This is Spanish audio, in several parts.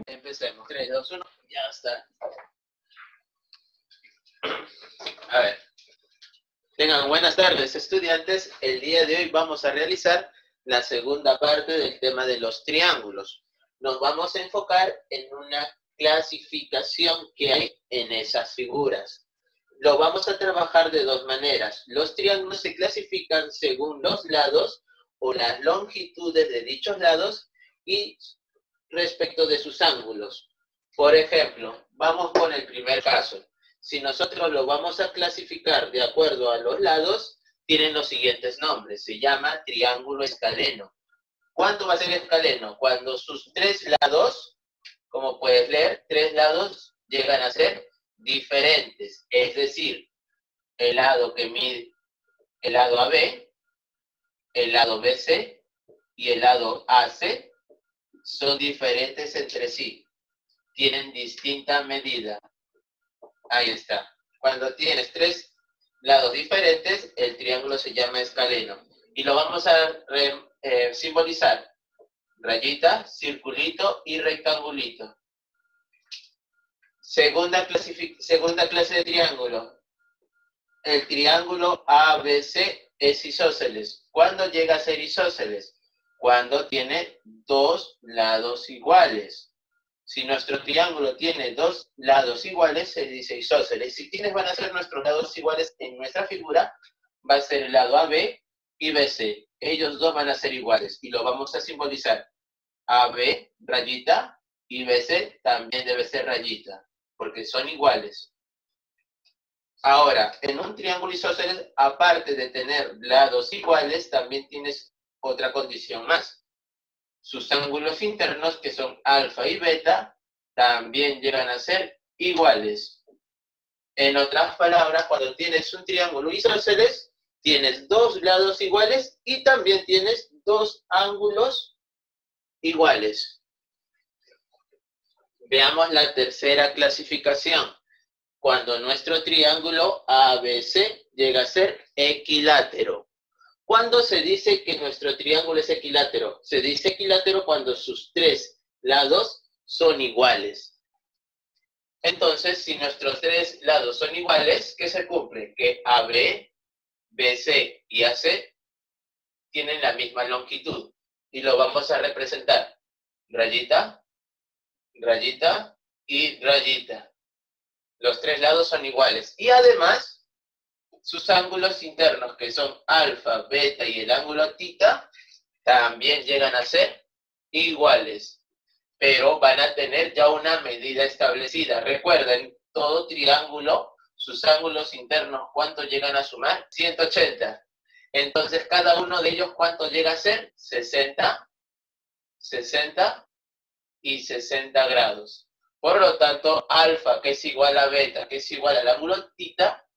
Empecemos. 3, 2, 1. Ya está. A ver. Tengan buenas tardes, estudiantes. El día de hoy vamos a realizar la segunda parte del tema de los triángulos. Nos vamos a enfocar en una clasificación que hay en esas figuras. Lo vamos a trabajar de dos maneras. Los triángulos se clasifican según los lados o las longitudes de dichos lados y respecto de sus ángulos. Por ejemplo, vamos con el primer caso. Si nosotros lo vamos a clasificar de acuerdo a los lados, tienen los siguientes nombres. Se llama triángulo escaleno. ¿Cuándo va a ser escaleno? Cuando sus tres lados, como puedes leer, tres lados llegan a ser diferentes. Es decir, el lado que mide, el lado AB, el lado BC y el lado AC son diferentes entre sí. Tienen distinta medida. Ahí está. Cuando tienes tres lados diferentes, el triángulo se llama escaleno. Y lo vamos a simbolizar. Rayita, circulito y rectangulito. Segunda clase de triángulo. El triángulo ABC es isósceles. ¿Cuándo llega a ser isósceles? Cuando tiene dos lados iguales. Si nuestro triángulo tiene dos lados iguales, se dice isósceles. Si ¿quiénes van a ser nuestros lados iguales en nuestra figura? Va a ser el lado AB y BC. Ellos dos van a ser iguales y lo vamos a simbolizar. AB, rayita, y BC también debe ser rayita, porque son iguales. Ahora, en un triángulo isósceles, aparte de tener lados iguales, también tienes otra condición más. Sus ángulos internos, que son alfa y beta, también llegan a ser iguales. En otras palabras, cuando tienes un triángulo isósceles, tienes dos lados iguales y también tienes dos ángulos iguales. Veamos la tercera clasificación. Cuando nuestro triángulo ABC llega a ser equilátero. ¿Cuándo se dice que nuestro triángulo es equilátero? Se dice equilátero cuando sus tres lados son iguales. Entonces, si nuestros tres lados son iguales, ¿qué se cumple? Que AB, BC y AC tienen la misma longitud. Y lo vamos a representar. Rayita, rayita y rayita. Los tres lados son iguales. Y además, sus ángulos internos, que son alfa, beta y el ángulo tita, también llegan a ser iguales. Pero van a tener ya una medida establecida. Recuerden, todo triángulo, sus ángulos internos, ¿cuánto llegan a sumar? 180. Entonces, cada uno de ellos, ¿cuánto llega a ser? 60, 60 y 60 grados. Por lo tanto, alfa, que es igual a beta, que es igual al ángulo tita,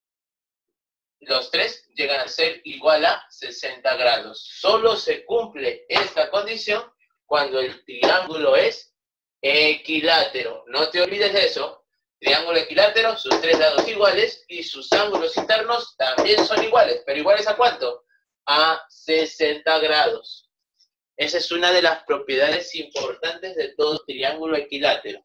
los tres llegan a ser igual a 60 grados. Solo se cumple esta condición cuando el triángulo es equilátero. No te olvides de eso. Triángulo equilátero, sus tres lados iguales y sus ángulos internos también son iguales. ¿Pero iguales a cuánto? A 60 grados. Esa es una de las propiedades importantes de todo triángulo equilátero.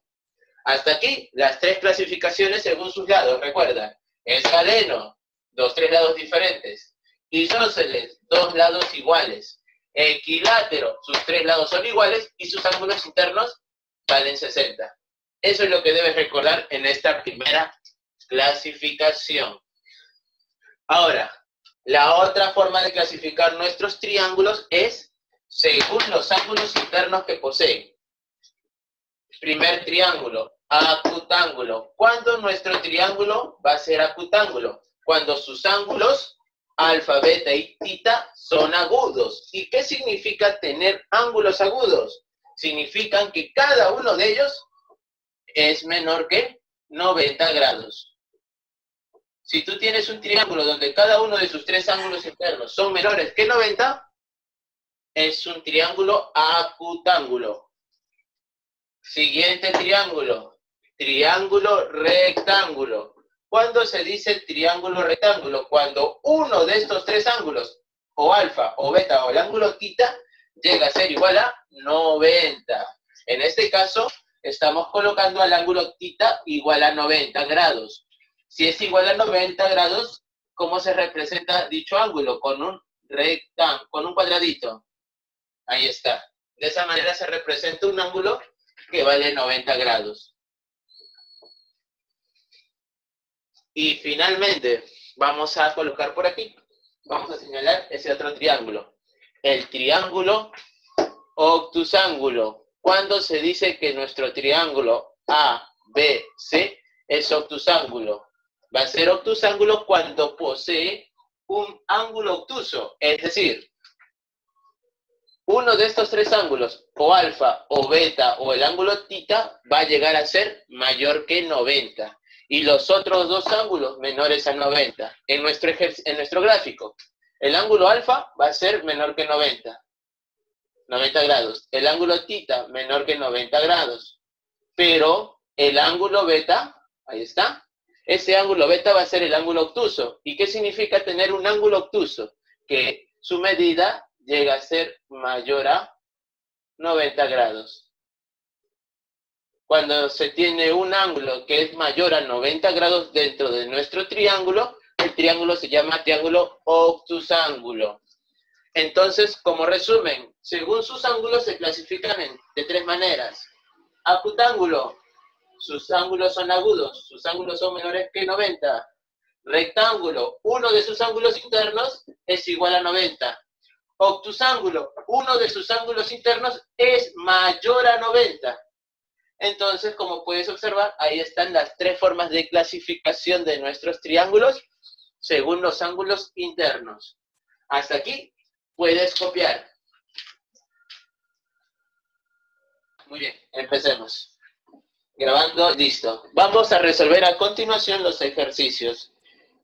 Hasta aquí las tres clasificaciones según sus lados. Recuerda, escaleno, los tres lados diferentes. Isósceles, dos lados iguales. Equilátero, sus tres lados son iguales y sus ángulos internos valen 60. Eso es lo que debes recordar en esta primera clasificación. Ahora, la otra forma de clasificar nuestros triángulos es según los ángulos internos que poseen. Primer triángulo, acutángulo. ¿Cuándo nuestro triángulo va a ser acutángulo? Cuando sus ángulos, alfa, beta y tita, son agudos. ¿Y qué significa tener ángulos agudos? Significan que cada uno de ellos es menor que 90 grados. Si tú tienes un triángulo donde cada uno de sus tres ángulos internos son menores que 90, es un triángulo acutángulo. Siguiente triángulo, triángulo rectángulo. ¿Cuándo se dice triángulo rectángulo? Cuando uno de estos tres ángulos, o alfa, o beta, o el ángulo tita, llega a ser igual a 90. En este caso, estamos colocando al ángulo θ igual a 90 grados. Si es igual a 90 grados, ¿cómo se representa dicho ángulo? Con un rectángulo, con un cuadradito. Ahí está. De esa manera se representa un ángulo que vale 90 grados. Y finalmente, vamos a colocar por aquí, vamos a señalar ese otro triángulo. El triángulo obtusángulo. ¿Cuándo se dice que nuestro triángulo ABC es obtusángulo? Va a ser obtusángulo cuando posee un ángulo obtuso, es decir, uno de estos tres ángulos, o alfa, o beta, o el ángulo θ, va a llegar a ser mayor que 90. Y los otros dos ángulos menores a 90. En nuestro gráfico, el ángulo alfa va a ser menor que 90 grados. El ángulo θ menor que 90 grados. Pero el ángulo beta, ahí está, ese ángulo beta va a ser el ángulo obtuso. ¿Y qué significa tener un ángulo obtuso? Que su medida llega a ser mayor a 90 grados. Cuando se tiene un ángulo que es mayor a 90 grados dentro de nuestro triángulo, el triángulo se llama triángulo obtusángulo. Entonces, como resumen, según sus ángulos se clasifican de tres maneras. Acutángulo, sus ángulos son agudos, sus ángulos son menores que 90. Rectángulo, uno de sus ángulos internos es igual a 90. Obtusángulo, uno de sus ángulos internos es mayor a 90. Entonces, como puedes observar, ahí están las tres formas de clasificación de nuestros triángulos según los ángulos internos. Hasta aquí puedes copiar. Muy bien, empecemos. Grabando, listo. Vamos a resolver a continuación los ejercicios.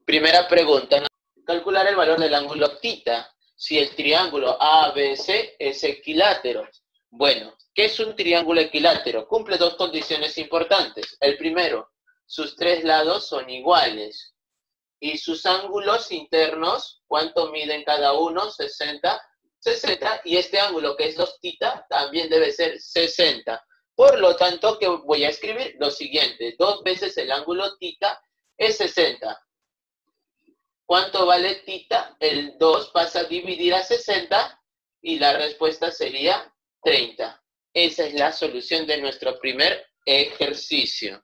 Primera pregunta. Calcular el valor del ángulo θ si el triángulo ABC es equilátero. Bueno, ¿qué es un triángulo equilátero? Cumple dos condiciones importantes. El primero, sus tres lados son iguales. Y sus ángulos internos, ¿cuánto miden cada uno? 60. Y este ángulo, que es 2θ, también debe ser 60. Por lo tanto, que voy a escribir lo siguiente. 2 veces el ángulo θ es 60. ¿Cuánto vale θ? El 2 pasa a dividir a 60 y la respuesta sería 30. Esa es la solución de nuestro primer ejercicio.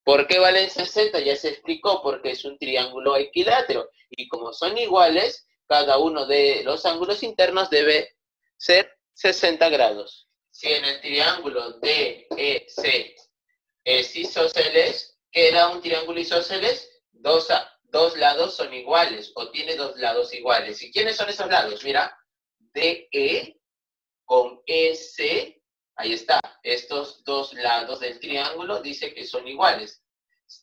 ¿Por qué valen 60? Ya se explicó, porque es un triángulo equilátero. Y como son iguales, cada uno de los ángulos internos debe ser 60 grados. Si en el triángulo DEC es isósceles, ¿qué era un triángulo isósceles? Dos lados son iguales, o tiene dos lados iguales. ¿Y quiénes son esos lados? Mira, DE con EC, ahí está. Estos dos lados del triángulo dice que son iguales.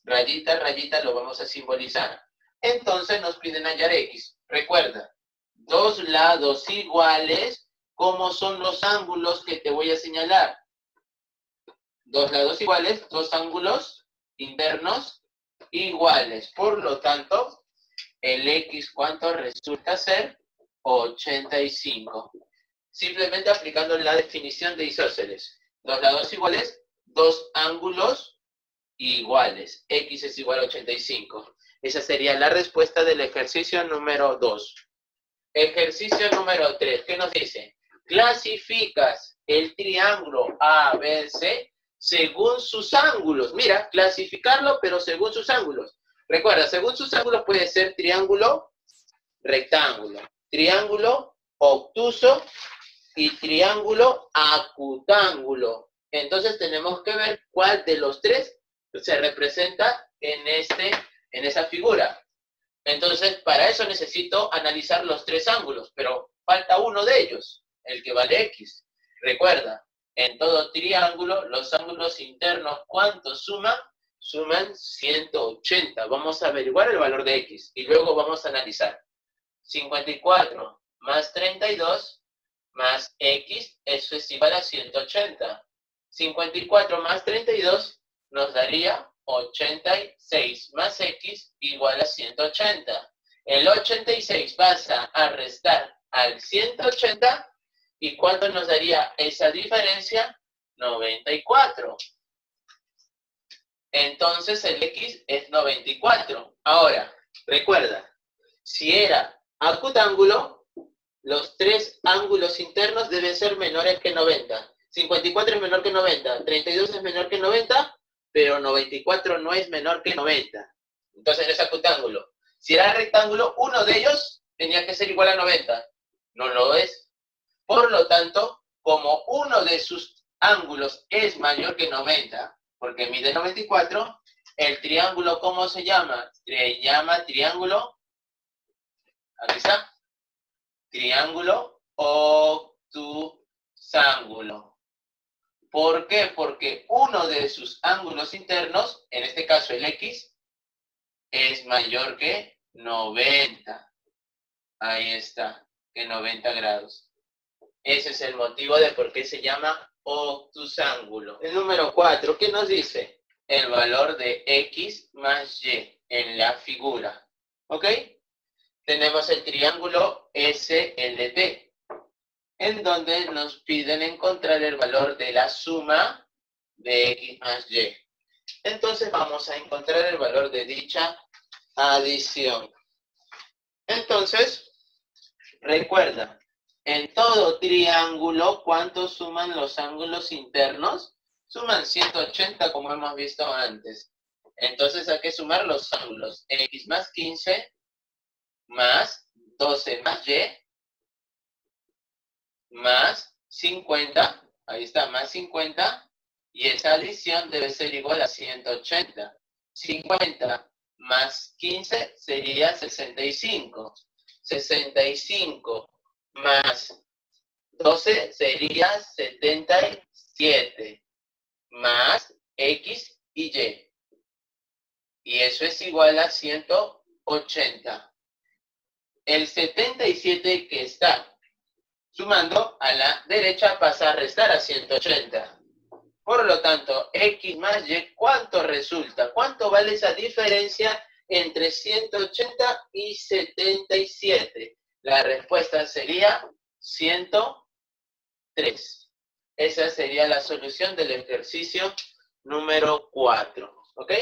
Rayita, rayita, lo vamos a simbolizar. Entonces nos piden hallar X. Recuerda, dos lados iguales, ¿cómo son los ángulos que te voy a señalar? Dos lados iguales, dos ángulos internos iguales. Por lo tanto, el X, ¿cuánto resulta ser? 85. Simplemente aplicando la definición de isósceles. Dos lados iguales, dos ángulos iguales. X es igual a 85. Esa sería la respuesta del ejercicio número 2. Ejercicio número 3. ¿Qué nos dice? Clasificas el triángulo ABC según sus ángulos. Mira, clasificarlo, pero según sus ángulos. Recuerda, según sus ángulos puede ser triángulo rectángulo, triángulo obtuso y triángulo acutángulo. Entonces tenemos que ver cuál de los tres se representa en esa figura. Entonces, para eso necesito analizar los tres ángulos, pero falta uno de ellos, el que vale X. Recuerda, en todo triángulo, los ángulos internos, ¿cuántos suman? Suman 180. Vamos a averiguar el valor de X y luego vamos a analizar. 54 más 32 más X, eso es igual a 180. 54 más 32 nos daría 86 más X igual a 180. El 86 pasa a restar al 180 y ¿cuánto nos daría esa diferencia? 94. entonces el x es 94. Ahora, recuerda, si era acutángulo, los tres ángulos internos deben ser menores que 90. 54 es menor que 90, 32 es menor que 90, pero 94 no es menor que 90. Entonces no es acutángulo. Si era rectángulo, uno de ellos tenía que ser igual a 90. No lo es. Por lo tanto, como uno de sus ángulos es mayor que 90, porque mide 94, el triángulo, ¿cómo se llama? Se llama triángulo, aquí está, triángulo obtusángulo. ¿Por qué? Porque uno de sus ángulos internos, en este caso el X, es mayor que 90. Ahí está, que 90 grados. Ese es el motivo de por qué se llama obtusángulo. El número 4, ¿qué nos dice? El valor de X más Y en la figura. ¿Ok? Tenemos el triángulo SLT, en donde nos piden encontrar el valor de la suma de X más Y. Entonces vamos a encontrar el valor de dicha adición. Entonces, recuerda, en todo triángulo, ¿cuánto suman los ángulos internos? Suman 180, como hemos visto antes. Entonces hay que sumar los ángulos. X más 15 más 12 más Y más 50. Ahí está, más 50. Y esa adición debe ser igual a 180. 50 más 15 sería 65. 65 más 12 sería 77. Más X y Y. Y eso es igual a 180. El 77 que está sumando a la derecha pasa a restar a 180. Por lo tanto, X más Y, ¿cuánto resulta? ¿Cuánto vale esa diferencia entre 180 y 77? La respuesta sería 103. Esa sería la solución del ejercicio número 4. ¿Ok?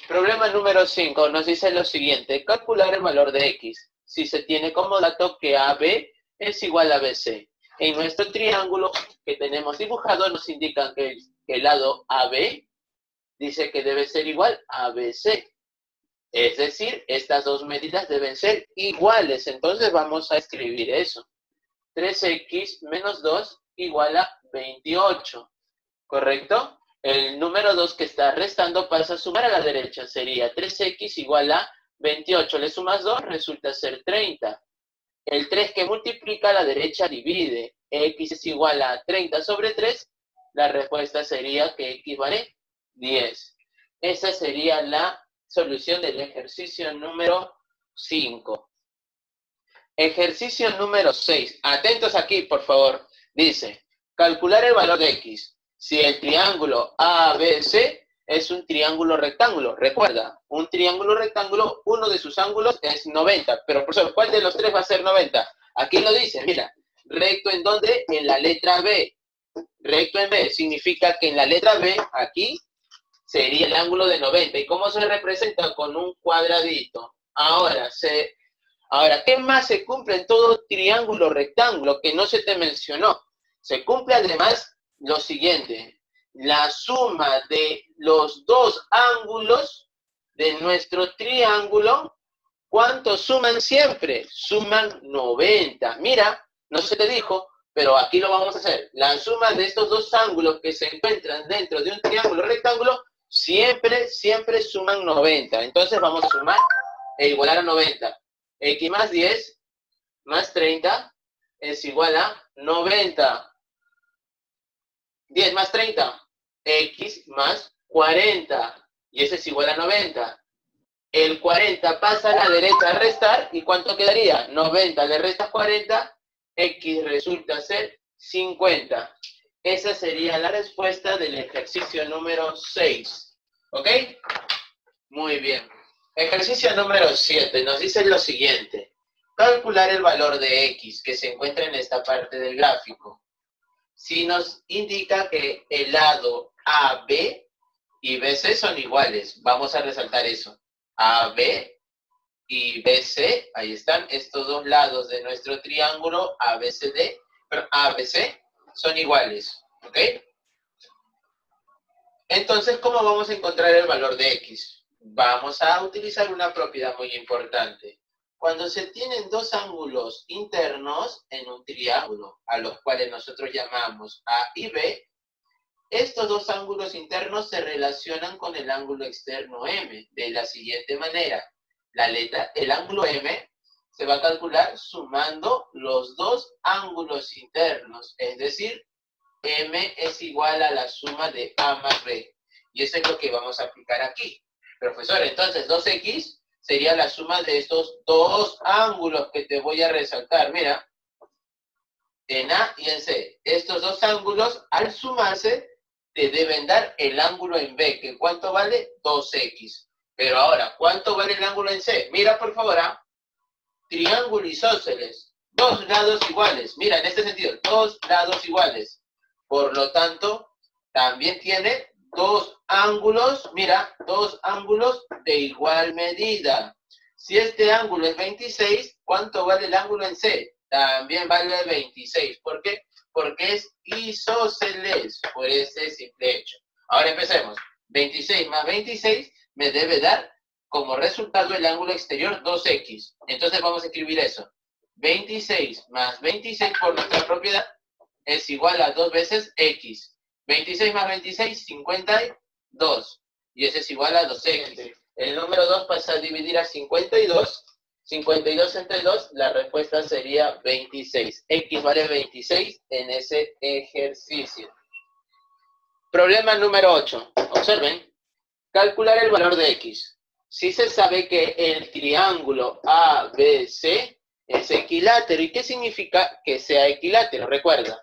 Problema número 5 nos dice lo siguiente. Calcular el valor de X si se tiene como dato que AB es igual a BC. En nuestro triángulo que tenemos dibujado nos indican que el lado AB dice que debe ser igual a BC. Es decir, estas dos medidas deben ser iguales. Entonces vamos a escribir eso. 3x menos 2 igual a 28. ¿Correcto? El número 2 que está restando pasa a sumar a la derecha. Sería 3x igual a 28. Le sumas 2, resulta ser 30. El 3 que multiplica a la derecha divide. X es igual a 30 sobre 3. La respuesta sería que X vale 10. Esa sería la solución del ejercicio número 5. Ejercicio número 6. Atentos aquí, por favor. Dice, calcular el valor de X. Si el triángulo ABC es un triángulo rectángulo. Recuerda, un triángulo rectángulo, uno de sus ángulos es 90. Pero, profesor, ¿cuál de los tres va a ser 90? Aquí lo dice, mira. ¿Recto en dónde? En la letra B. Recto en B significa que en la letra B, aquí, sería el ángulo de 90. ¿Y cómo se representa? Con un cuadradito. Ahora, ¿qué más se cumple en todo triángulo rectángulo que no se te mencionó? Se cumple además lo siguiente. La suma de los dos ángulos de nuestro triángulo, ¿cuánto suman siempre? Suman 90. Mira, no se te dijo, pero aquí lo vamos a hacer. La suma de estos dos ángulos que se encuentran dentro de un triángulo rectángulo, siempre suman 90. Entonces vamos a sumar e igualar a 90. X más 10 más 30 es igual a 90. 10 más 30, X más 40. Y ese es igual a 90. El 40 pasa a la derecha a restar. ¿Y cuánto quedaría? 90 le restas 40, X resulta ser 50. Esa sería la respuesta del ejercicio número 6. ¿Ok? Muy bien. Ejercicio número 7 nos dice lo siguiente. Calcular el valor de X que se encuentra en esta parte del gráfico. Si nos indica que el lado AB y BC son iguales. Vamos a resaltar eso. AB y BC, ahí están estos dos lados de nuestro triángulo ABCD, pero ABC son iguales, ¿ok? Entonces, ¿cómo vamos a encontrar el valor de X? Vamos a utilizar una propiedad muy importante. Cuando se tienen dos ángulos internos en un triángulo, a los cuales nosotros llamamos A y B, estos dos ángulos internos se relacionan con el ángulo externo M de la siguiente manera. El ángulo M se va a calcular sumando los dos ángulos internos, es decir, M es igual a la suma de A más B. Y eso es lo que vamos a aplicar aquí. Profesor, entonces 2X sería la suma de estos dos ángulos que te voy a resaltar. Mira, en A y en C. Estos dos ángulos, al sumarse, te deben dar el ángulo en B, que ¿cuánto vale? 2X. Pero ahora, ¿cuánto vale el ángulo en C? Mira, por favor, triángulo isósceles. Dos lados iguales. Mira, en este sentido, dos lados iguales. Por lo tanto, también tiene dos ángulos, mira, dos ángulos de igual medida. Si este ángulo es 26, ¿cuánto vale el ángulo en C? También vale 26. ¿Por qué? Porque es isósceles, por ese simple hecho. Ahora empecemos. 26 más 26 me debe dar como resultado el ángulo exterior 2X. Entonces vamos a escribir eso. 26 más 26 por nuestra propiedad es igual a 2 veces X. 26 más 26, 52. Y ese es igual a 2X. El número 2 pasa a dividir a 52. 52 entre 2, la respuesta sería 26. X vale 26 en ese ejercicio. Problema número 8. Observen. Calcular el valor de X. Si se sabe que el triángulo ABC es equilátero. ¿Y qué significa que sea equilátero? Recuerda,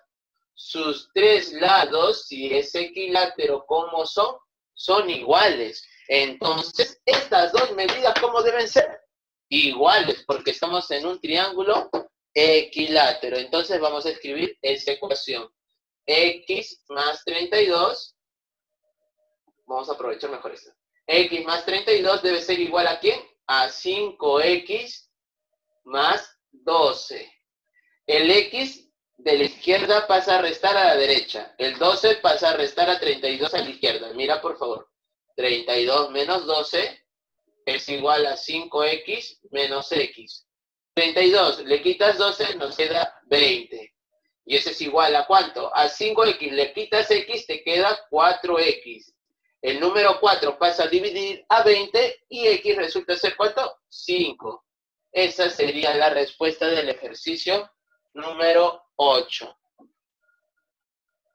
sus tres lados, si es equilátero, ¿cómo son? Son iguales. Entonces, estas dos medidas, ¿cómo deben ser? Iguales, porque estamos en un triángulo equilátero. Entonces vamos a escribir esta ecuación. X más 32, vamos a aprovechar mejor esto. X más 32 debe ser igual ¿a quién? A 5X más 12. El X de la izquierda pasa a restar a la derecha. El 12 pasa a restar a 32 a la izquierda. Mira, por favor. 32 menos 12 es igual a 5X menos X. 32, le quitas 12, nos queda 20. Y ese es igual ¿a cuánto? A 5X, le quitas X, te queda 4X. El número 4 pasa a dividir a 20 y X resulta ser ¿cuánto? 5. Esa sería la respuesta del ejercicio número 8.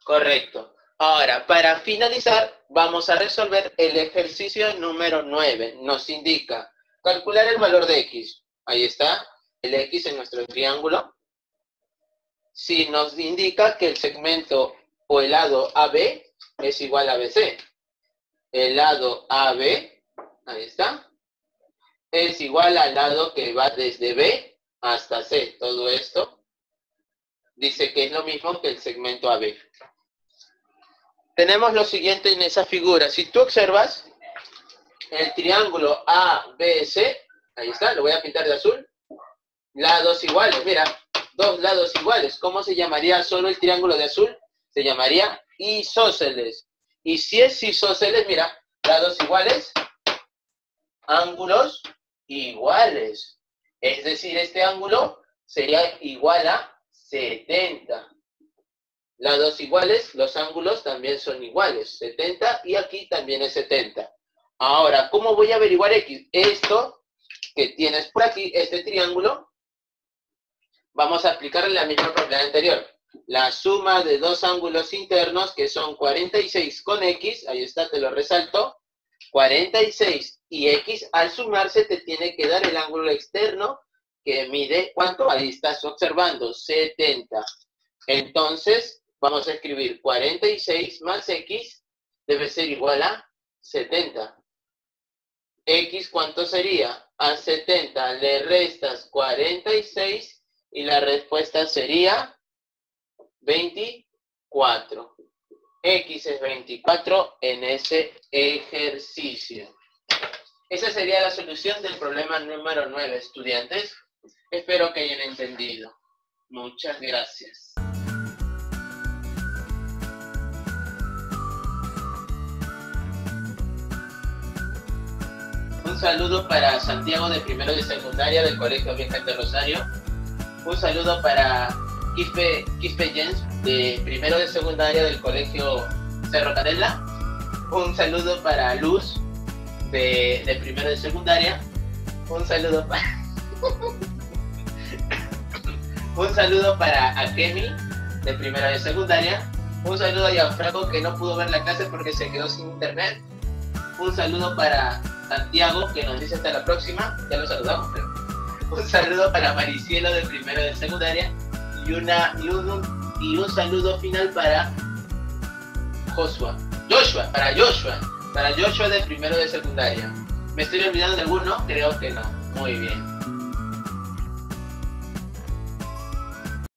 Correcto. Ahora, para finalizar, vamos a resolver el ejercicio número 9. Nos indica calcular el valor de X. Ahí está, el X en nuestro triángulo. Si nos indica que el segmento o el lado AB es igual a BC. El lado AB, ahí está, es igual al lado que va desde B hasta C. Todo esto dice que es lo mismo que el segmento AB. Tenemos lo siguiente en esa figura. Si tú observas el triángulo ABC, ahí está, lo voy a pintar de azul. Lados iguales, mira, dos lados iguales. ¿Cómo se llamaría solo el triángulo de azul? Se llamaría isósceles. Y si es isósceles, mira, lados iguales, ángulos iguales. Es decir, este ángulo sería igual a 70. Lados iguales, los ángulos también son iguales, 70, y aquí también es 70. Ahora, ¿cómo voy a averiguar X? Esto que tienes por aquí, este triángulo, vamos a aplicarle la misma propiedad anterior. La suma de dos ángulos internos, que son 46 con X, ahí está, te lo resalto, 46 y X, al sumarse te tiene que dar el ángulo externo, que mide, ¿cuánto? Ahí estás observando, 70. Entonces, vamos a escribir 46 más X debe ser igual a 70. X, ¿cuánto sería? A 70 le restas 46 y la respuesta sería 24. X es 24 en ese ejercicio. Esa sería la solución del problema número 9, estudiantes. Espero que hayan entendido. Muchas gracias. Un saludo para Santiago de primero de secundaria del Colegio Virgen de Rosario. Un saludo para Quispe Jens de primero de secundaria del Colegio Cerro Canela. Un saludo para Luz de primero de secundaria. Un saludo para un saludo para Akemi de primero de secundaria. Un saludo a Gianfranco que no pudo ver la clase porque se quedó sin internet. Un saludo para Santiago que nos dice hasta la próxima. Ya lo saludamos, pero un saludo para Maricielo de primero de secundaria y un saludo final para Joshua de primero de secundaria. ¿Me estoy olvidando de alguno? Creo que no. Muy bien.